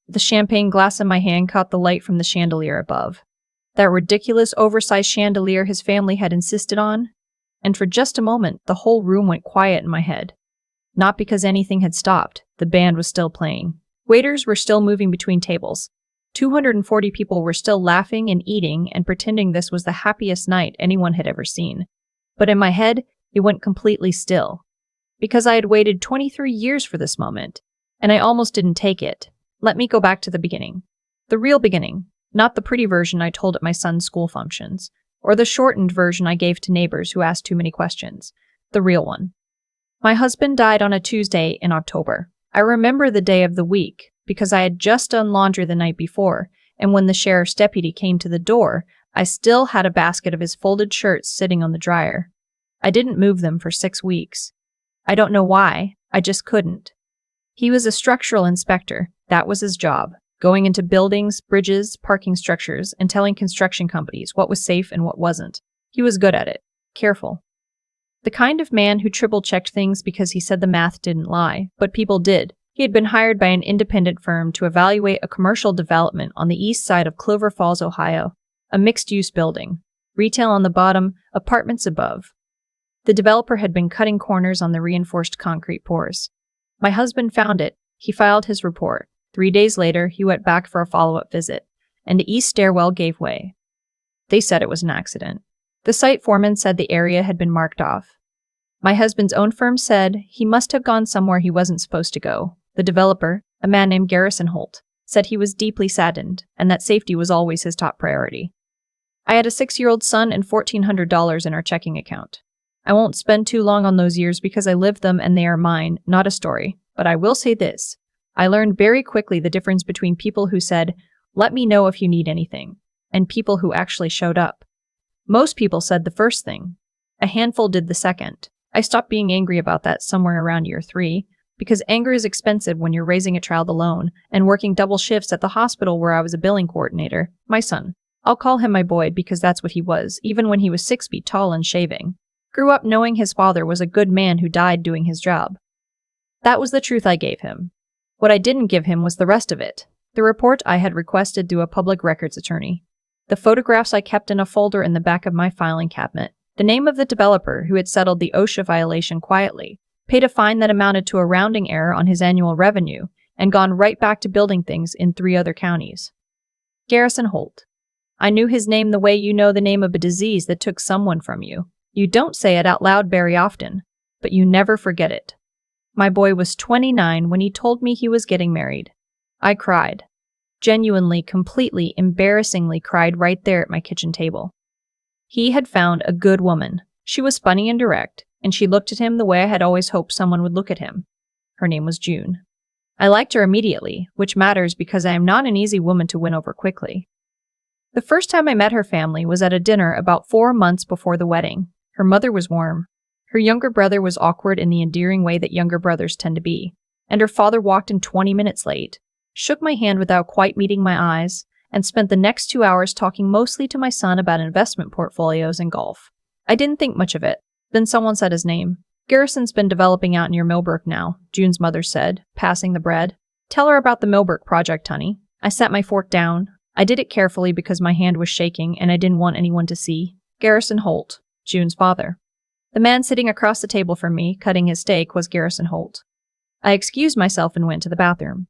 The champagne glass in my hand caught the light from the chandelier above. That ridiculous oversized chandelier his family had insisted on. And for just a moment, the whole room went quiet in my head. Not because anything had stopped. The band was still playing. Waiters were still moving between tables. 240 people were still laughing and eating and pretending this was the happiest night anyone had ever seen. But in my head, it went completely still. Because I had waited 23 years for this moment, and I almost didn't take it. Let me go back to the beginning. The real beginning, not the pretty version I told at my son's school functions, or the shortened version I gave to neighbors who asked too many questions. The real one. My husband died on a Tuesday in October. I remember the day of the week, because I had just done laundry the night before, and when the sheriff's deputy came to the door, I still had a basket of his folded shirts sitting on the dryer. I didn't move them for 6 weeks. I don't know why, I just couldn't. He was a structural inspector. That was his job, going into buildings, bridges, parking structures, and telling construction companies what was safe and what wasn't. He was good at it. Careful. The kind of man who triple-checked things because he said the math didn't lie, but people did. He had been hired by an independent firm to evaluate a commercial development on the east side of Clover Falls, Ohio, a mixed-use building. Retail on the bottom, apartments above. The developer had been cutting corners on the reinforced concrete pours. My husband found it. He filed his report. 3 days later, he went back for a follow-up visit, and the east stairwell gave way. They said it was an accident. The site foreman said the area had been marked off. My husband's own firm said he must have gone somewhere he wasn't supposed to go. The developer, a man named Garrison Holt, said he was deeply saddened and that safety was always his top priority. I had a 6-year-old son and $1,400 in our checking account. I won't spend too long on those years because I lived them and they are mine, not a story. But I will say this. I learned very quickly the difference between people who said, "Let me know if you need anything," and people who actually showed up. Most people said the first thing. A handful did the second. I stopped being angry about that somewhere around year 3, because anger is expensive when you're raising a child alone and working double shifts at the hospital where I was a billing coordinator. My son. I'll call him my boy because that's what he was, even when he was 6 feet tall and shaving. Grew up knowing his father was a good man who died doing his job. That was the truth I gave him. What I didn't give him was the rest of it. The report I had requested through a public records attorney. The photographs I kept in a folder in the back of my filing cabinet. The name of the developer who had settled the OSHA violation quietly, paid a fine that amounted to a rounding error on his annual revenue, and gone right back to building things in 3 other counties. Garrison Holt. I knew his name the way you know the name of a disease that took someone from you. You don't say it out loud very often, but you never forget it. My boy was 29 when he told me he was getting married. I cried. Genuinely, completely, embarrassingly cried right there at my kitchen table. He had found a good woman. She was funny and direct, and she looked at him the way I had always hoped someone would look at him. Her name was June. I liked her immediately, which matters because I am not an easy woman to win over quickly. The first time I met her family was at a dinner about 4 months before the wedding. Her mother was warm. Her younger brother was awkward in the endearing way that younger brothers tend to be, and her father walked in 20 minutes late, shook my hand without quite meeting my eyes, and spent the next 2 hours talking mostly to my son about investment portfolios and golf. I didn't think much of it. Then someone said his name. "Garrison's been developing out near Millbrook now," June's mother said, passing the bread. "Tell her about the Millbrook project, honey." I set my fork down. I did it carefully because my hand was shaking and I didn't want anyone to see. Garrison Holt, June's father. The man sitting across the table from me, cutting his steak, was Garrison Holt. I excused myself and went to the bathroom.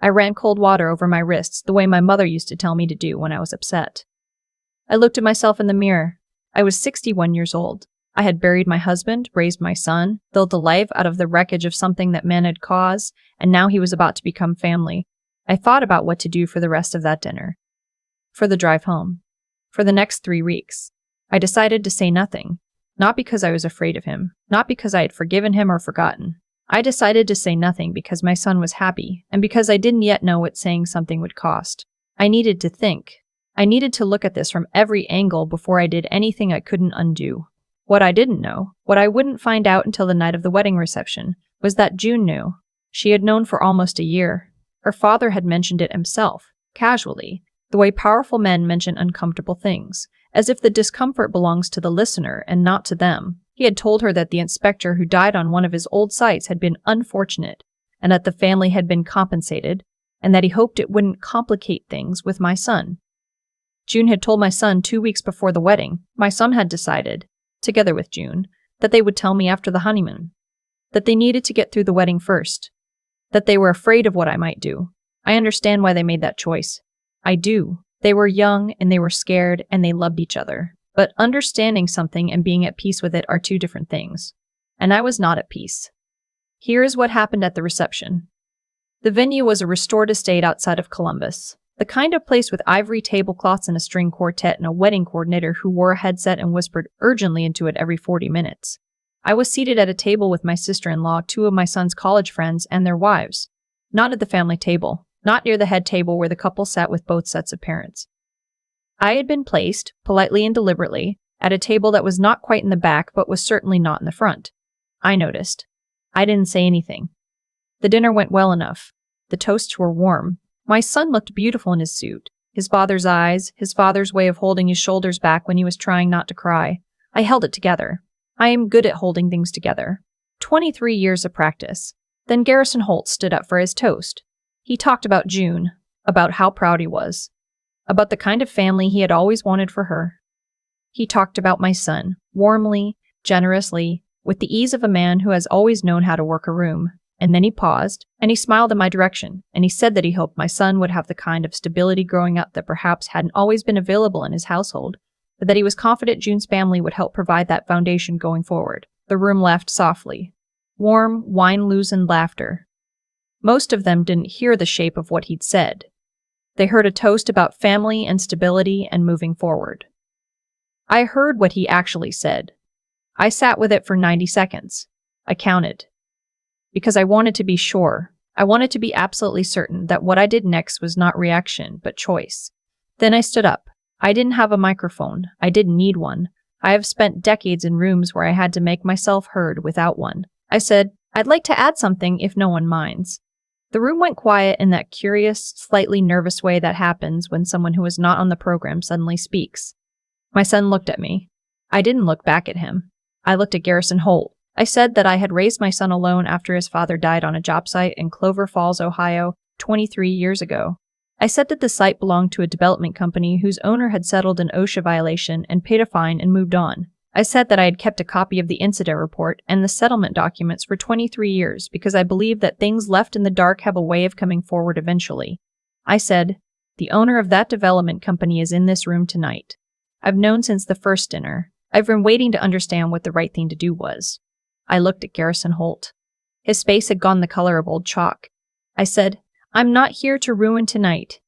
I ran cold water over my wrists the way my mother used to tell me to do when I was upset. I looked at myself in the mirror. I was 61 years old. I had buried my husband, raised my son, built a life out of the wreckage of something that men had caused, and now he was about to become family. I thought about what to do for the rest of that dinner. For the drive home. For the next 3 weeks. I decided to say nothing. Not because I was afraid of him, not because I had forgiven him or forgotten. I decided to say nothing because my son was happy, and because I didn't yet know what saying something would cost. I needed to think. I needed to look at this from every angle before I did anything I couldn't undo. What I didn't know, what I wouldn't find out until the night of the wedding reception, was that June knew. She had known for almost a year. Her father had mentioned it himself, casually, the way powerful men mention uncomfortable things, as if the discomfort belongs to the listener and not to them. He had told her that the inspector who died on one of his old sites had been unfortunate, and that the family had been compensated, and that he hoped it wouldn't complicate things with my son. June had told my son 2 weeks before the wedding. My son had decided, together with June, that they would tell me after the honeymoon. That they needed to get through the wedding first. That they were afraid of what I might do. I understand why they made that choice. I do. They were young and they were scared and they loved each other. But understanding something and being at peace with it are two different things. And I was not at peace. Here is what happened at the reception. The venue was a restored estate outside of Columbus. The kind of place with ivory tablecloths and a string quartet and a wedding coordinator who wore a headset and whispered urgently into it every 40 minutes. I was seated at a table with my sister-in-law, 2 of my son's college friends, and their wives. Not at the family table, not near the head table where the couple sat with both sets of parents. I had been placed, politely and deliberately, at a table that was not quite in the back but was certainly not in the front. I noticed. I didn't say anything. The dinner went well enough. The toasts were warm. My son looked beautiful in his suit. His father's eyes, his father's way of holding his shoulders back when he was trying not to cry. I held it together. I am good at holding things together. 23 years of practice. Then Garrison Holt stood up for his toast. He talked about June, about how proud he was, about the kind of family he had always wanted for her. He talked about my son, warmly, generously, with the ease of a man who has always known how to work a room. And then he paused, and he smiled in my direction, and he said that he hoped my son would have the kind of stability growing up that perhaps hadn't always been available in his household, but that he was confident June's family would help provide that foundation going forward. The room laughed softly. Warm, wine-loosened laughter. Most of them didn't hear the shape of what he'd said. They heard a toast about family and stability and moving forward. I heard what he actually said. I sat with it for 90 seconds. I counted. Because I wanted to be sure. I wanted to be absolutely certain that what I did next was not reaction, but choice. Then I stood up. I didn't have a microphone. I didn't need one. I have spent decades in rooms where I had to make myself heard without one. I said, I'd like to add something if no one minds. The room went quiet in that curious, slightly nervous way that happens when someone who is not on the program suddenly speaks. My son looked at me. I didn't look back at him. I looked at Garrison Holt. I said that I had raised my son alone after his father died on a job site in Clover Falls, Ohio, 23 years ago. I said that the site belonged to a development company whose owner had settled an OSHA violation and paid a fine and moved on. I said that I had kept a copy of the incident report and the settlement documents for 23 years because I believed that things left in the dark have a way of coming forward eventually. I said, the owner of that development company is in this room tonight. I've known since the first dinner. I've been waiting to understand what the right thing to do was. I looked at Garrison Holt. His face had gone the color of old chalk. I said, I'm not here to ruin tonight.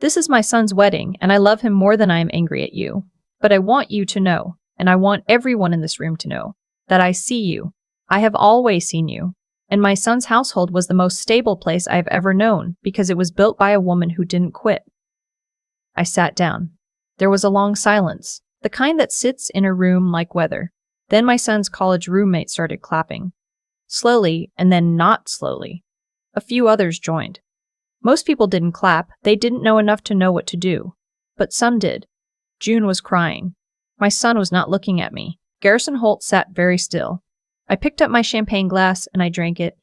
This is my son's wedding, and I love him more than I am angry at you. But I want you to know, and I want everyone in this room to know, that I see you. I have always seen you. And my son's household was the most stable place I have ever known because it was built by a woman who didn't quit. I sat down. There was a long silence, the kind that sits in a room like weather. Then my son's college roommate started clapping. Slowly, and then not slowly. A few others joined. Most people didn't clap. They didn't know enough to know what to do. But some did. June was crying. My son was not looking at me. Garrison Holt sat very still. I picked up my champagne glass and I drank it.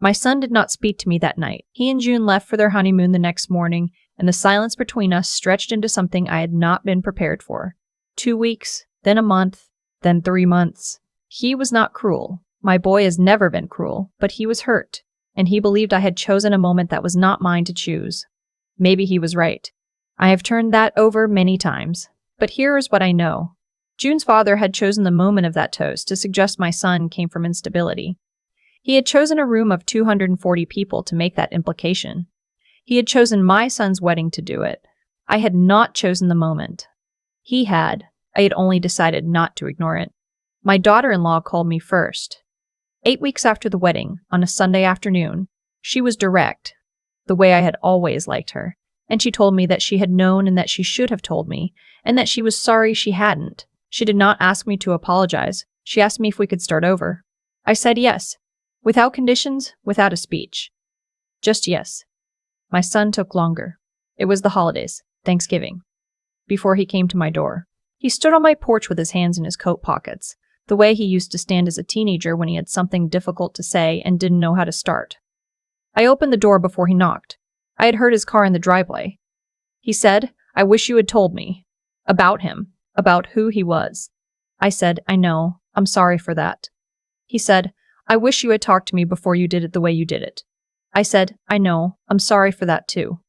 My son did not speak to me that night. He and June left for their honeymoon the next morning, and the silence between us stretched into something I had not been prepared for. 2 weeks, then a month, then 3 months. He was not cruel. My boy has never been cruel, but he was hurt, and he believed I had chosen a moment that was not mine to choose. Maybe he was right. I have turned that over many times. But here is what I know. June's father had chosen the moment of that toast to suggest my son came from instability. He had chosen a room of 240 people to make that implication. He had chosen my son's wedding to do it. I had not chosen the moment. He had. I had only decided not to ignore it. My daughter-in-law called me first. 8 weeks after the wedding, on a Sunday afternoon, she was direct, the way I had always liked her, and she told me that she had known and that she should have told me, and that she was sorry she hadn't. She did not ask me to apologize. She asked me if we could start over. I said yes, without conditions, without a speech. Just yes. My son took longer. It was the holidays, Thanksgiving, before he came to my door. He stood on my porch with his hands in his coat pockets, the way he used to stand as a teenager when he had something difficult to say and didn't know how to start. I opened the door before he knocked. I had heard his car in the driveway. He said, "I wish you had told me. About him. About who he was." I said, "I know. I'm sorry for that." He said, "I wish you had talked to me before you did it the way you did it." I said, "I know. I'm sorry for that too."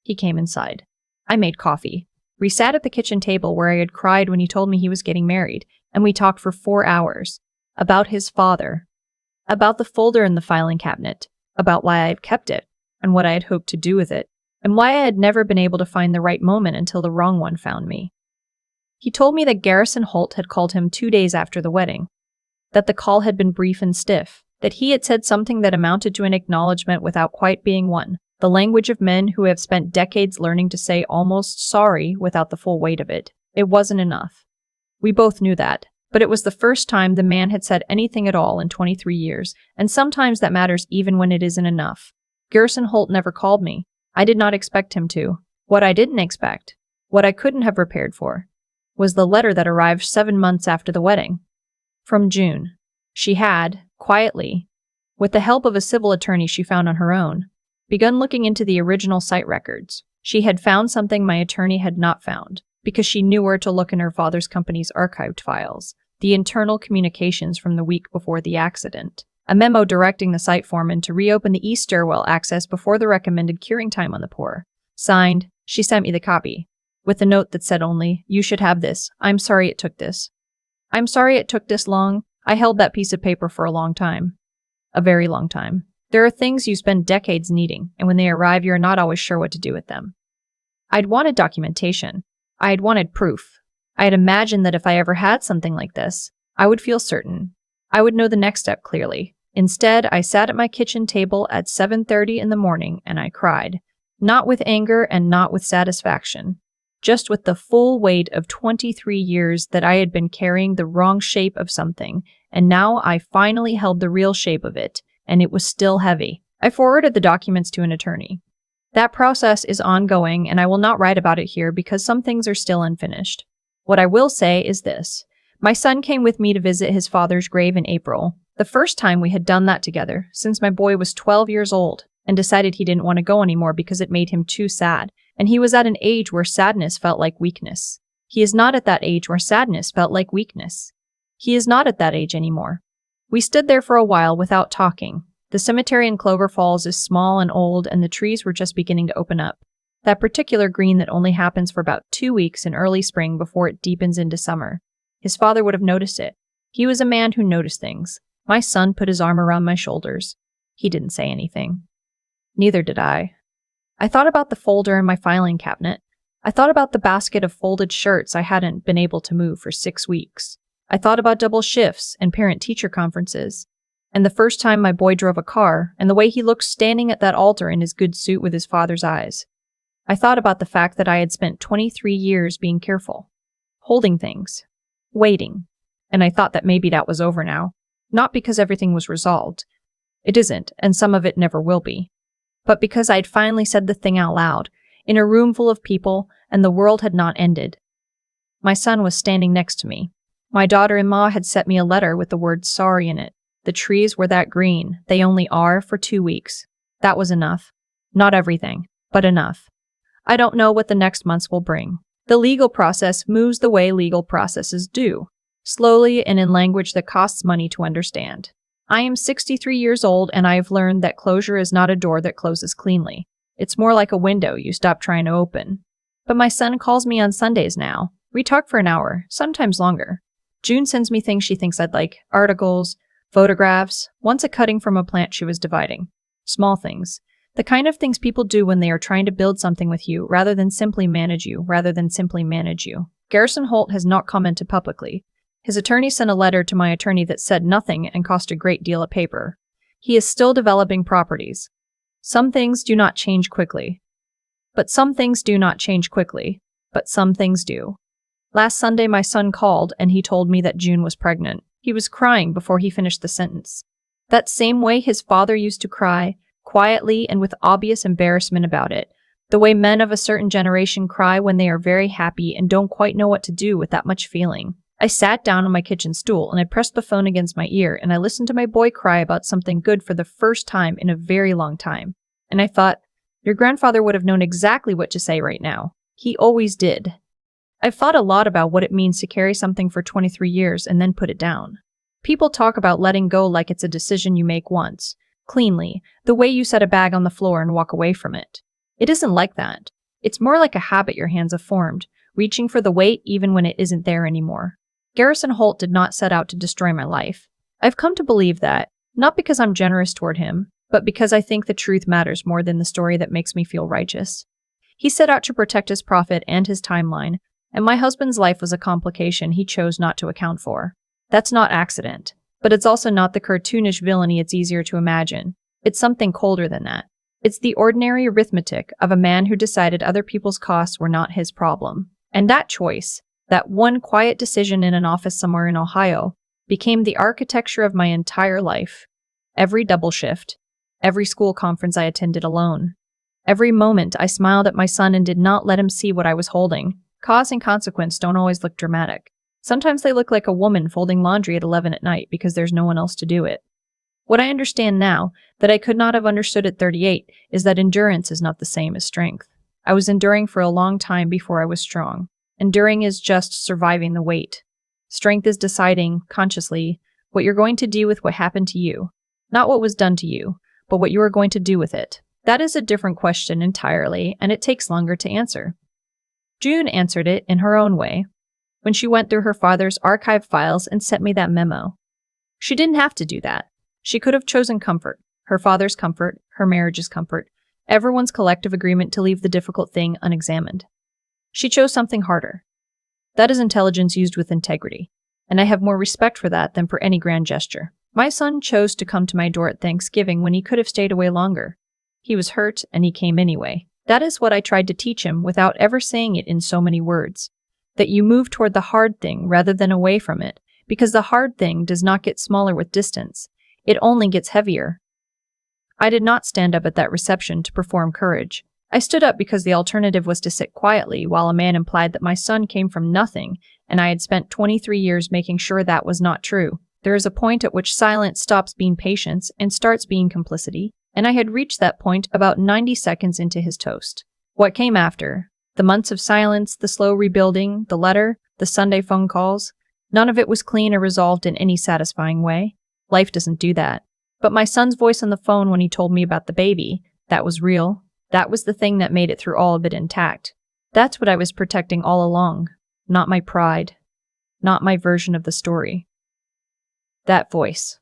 He came inside. I made coffee. We sat at the kitchen table where I had cried when he told me he was getting married, and we talked for 4 hours. About his father. About the folder in the filing cabinet. About why I had kept it, and what I had hoped to do with it, and why I had never been able to find the right moment until the wrong one found me. He told me that Garrison Holt had called him 2 days after the wedding, that the call had been brief and stiff, that he had said something that amounted to an acknowledgement without quite being one, the language of men who have spent decades learning to say almost sorry without the full weight of it. It wasn't enough. We both knew that, but it was the first time the man had said anything at all in 23 years, and sometimes that matters even when it isn't enough. Garrison Holt never called me. I did not expect him to. What I didn't expect, what I couldn't have prepared for, was the letter that arrived 7 months after the wedding. From June. She had, quietly, with the help of a civil attorney she found on her own, begun looking into the original site records. She had found something my attorney had not found, because she knew where to look in her father's company's archived files, the internal communications from the week before the accident, a memo directing the site foreman to reopen the east stairwell access before the recommended curing time on the pour. Signed, she sent me the copy, with a note that said only, "You should have this. I'm sorry it took this. I'm sorry it took this long. I held that piece of paper for a long time. A very long time. There are things you spend decades needing, and when they arrive, you're not always sure what to do with them." I'd wanted documentation. I had wanted proof. I had imagined that if I ever had something like this, I would feel certain. I would know the next step clearly. Instead, I sat at my kitchen table at 7:30 in the morning and I cried. Not with anger and not with satisfaction. Just with the full weight of 23 years that I had been carrying the wrong shape of something, and now I finally held the real shape of it, and it was still heavy. I forwarded the documents to an attorney. That process is ongoing, and I will not write about it here because some things are still unfinished. What I will say is this. My son came with me to visit his father's grave in April, the first time we had done that together since my boy was 12 years old, and decided he didn't want to go anymore because it made him too sad. And he was at an age where sadness felt like weakness. He is not at that age where sadness felt like weakness. He is not at that age anymore. We stood there for a while without talking. The cemetery in Clover Falls is small and old, and the trees were just beginning to open up. That particular green that only happens for about 2 weeks in early spring before it deepens into summer. His father would have noticed it. He was a man who noticed things. My son put his arm around my shoulders. He didn't say anything. Neither did I. I thought about the folder in my filing cabinet. I thought about the basket of folded shirts I hadn't been able to move for 6 weeks. I thought about double shifts and parent-teacher conferences, and the first time my boy drove a car, and the way he looked standing at that altar in his good suit with his father's eyes. I thought about the fact that I had spent 23 years being careful, holding things, waiting, and I thought that maybe that was over now. Not because everything was resolved. It isn't, and some of it never will be. But because I'd finally said the thing out loud, in a room full of people, and the world had not ended. My son was standing next to me. My daughter-in-law had sent me a letter with the word sorry in it. The trees were that green. They only are for 2 weeks. That was enough. Not everything, but enough. I don't know what the next months will bring. The legal process moves the way legal processes do, slowly and in language that costs money to understand. I am 63 years old, and I have learned that closure is not a door that closes cleanly. It's more like a window you stop trying to open. But my son calls me on Sundays now. We talk for an hour, sometimes longer. June sends me things she thinks I'd like, articles, photographs, once a cutting from a plant she was dividing. Small things. The kind of things people do when they are trying to build something with you rather than simply manage you. Garrison Holt has not commented publicly. His attorney sent a letter to my attorney that said nothing and cost a great deal of paper. He is still developing properties. Some things do not change quickly. But some things do. Last Sunday my son called and he told me that June was pregnant. He was crying before he finished the sentence. That same way his father used to cry, quietly and with obvious embarrassment about it. The way men of a certain generation cry when they are very happy and don't quite know what to do with that much feeling. I sat down on my kitchen stool and I pressed the phone against my ear and I listened to my boy cry about something good for the first time in a very long time. And I thought, Your grandfather would have known exactly what to say right now. He always did. I've thought a lot about what it means to carry something for 23 years and then put it down. People talk about letting go like it's a decision you make once, cleanly, the way you set a bag on the floor and walk away from it. It isn't like that. It's more like a habit your hands have formed, reaching for the weight even when it isn't there anymore. Garrison Holt did not set out to destroy my life. I've come to believe that, not because I'm generous toward him, but because I think the truth matters more than the story that makes me feel righteous. He set out to protect his profit and his timeline, and my husband's life was a complication he chose not to account for. That's not accident, but it's also not the cartoonish villainy it's easier to imagine. It's something colder than that. It's the ordinary arithmetic of a man who decided other people's costs were not his problem. And that choice, that one quiet decision in an office somewhere in Ohio, became the architecture of my entire life. Every double shift, every school conference I attended alone, every moment I smiled at my son and did not let him see what I was holding. Cause and consequence don't always look dramatic. Sometimes they look like a woman folding laundry at 11 at night because there's no one else to do it. What I understand now, that I could not have understood at 38, is that endurance is not the same as strength. I was enduring for a long time before I was strong. Enduring is just surviving the wait. Strength is deciding, consciously, what you're going to do with what happened to you. Not what was done to you, but what you are going to do with it. That is a different question entirely, and it takes longer to answer. June answered it in her own way, when she went through her father's archive files and sent me that memo. She didn't have to do that. She could have chosen comfort, her father's comfort, her marriage's comfort, everyone's collective agreement to leave the difficult thing unexamined. She chose something harder. That is intelligence used with integrity, and I have more respect for that than for any grand gesture. My son chose to come to my door at Thanksgiving when he could have stayed away longer. He was hurt, and he came anyway. That is what I tried to teach him without ever saying it in so many words. That you move toward the hard thing rather than away from it, because the hard thing does not get smaller with distance. It only gets heavier. I did not stand up at that reception to perform courage. I stood up because the alternative was to sit quietly while a man implied that my son came from nothing, and I had spent 23 years making sure that was not true. There is a point at which silence stops being patience and starts being complicity, and I had reached that point about 90 seconds into his toast. What came after? The months of silence, the slow rebuilding, the letter, the Sunday phone calls, none of it was clean or resolved in any satisfying way. Life doesn't do that. But my son's voice on the phone when he told me about the baby, that was real. That was the thing that made it through all of it intact. That's what I was protecting all along. Not my pride. Not my version of the story. That voice.